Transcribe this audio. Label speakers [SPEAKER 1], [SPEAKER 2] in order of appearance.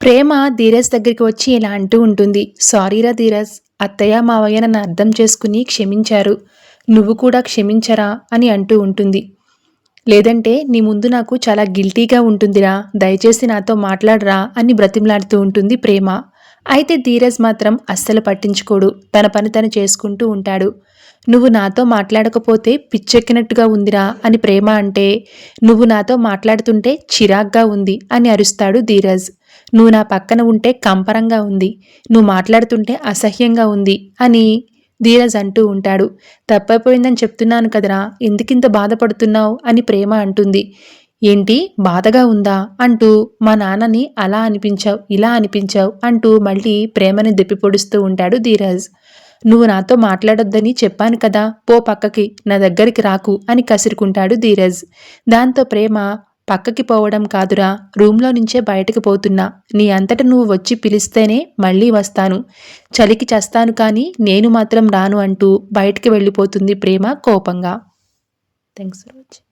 [SPEAKER 1] ప్రేమ ధీరజ్ దగ్గరికి వచ్చి ఇలా అంటూ ఉంటుంది. సారీరా ధీరజ్, అత్తయ్య మావయ్య నన్ను అర్థం చేసుకుని క్షమించారు. నువ్వు కూడా క్షమించరా అని అంటూ ఉంటుంది. లేదంటే నీ ముందు నాకు చాలా గిల్టీగా ఉంటుందిరా, దయచేసి నాతో మాట్లాడరా అని బ్రతిమలాడుతూ ఉంటుంది ప్రేమ. అయితే ధీరజ్ మాత్రం అస్సలు పట్టించుకోడు. తన పని తను చేసుకుంటూ ఉంటాడు. నువ్వు నాతో మాట్లాడకపోతే పిచ్చెక్కినట్టుగా ఉందిరా అని ప్రేమ అంటే, నువ్వు నాతో మాట్లాడుతుంటే చిరాగ్గా ఉంది అని అరుస్తాడు ధీరజ్. నువ్వు నా పక్కన ఉంటే కంపరంగా ఉంది, నువ్వు మాట్లాడుతుంటే అసహ్యంగా ఉంది అని ధీరజ్ అంటూ ఉంటాడు. తప్పైపోయిందని చెప్తున్నాను కదరా, ఎందుకింత బాధపడుతున్నావు అని ప్రేమ అంటుంది. ఏంటి బాధగా ఉందా అంటూ, మా నాన్నని అలా అనిపించావు ఇలా అనిపించావు అంటూ మళ్ళీ ప్రేమని దెప్పిపొడుస్తూ ఉంటాడు ధీరజ్. నువ్వు నాతో మాట్లాడొద్దని చెప్పాను కదా, పో పక్కకి, నా దగ్గరికి రాకు అని కసురుకుంటాడు ధీరజ్. దాంతో ప్రేమ, పక్కకి పోవడం కాదురా, రూమ్లో నుంచే బయటకు పోతున్నా, నీ అంతట నువ్వు వచ్చి పిలిస్తేనే మళ్ళీ వస్తాను, చలికి చస్తాను కానీ నేను మాత్రం రాను అంటూ బయటికి వెళ్ళిపోతుంది ప్రేమ కోపంగా. Thanks for watching.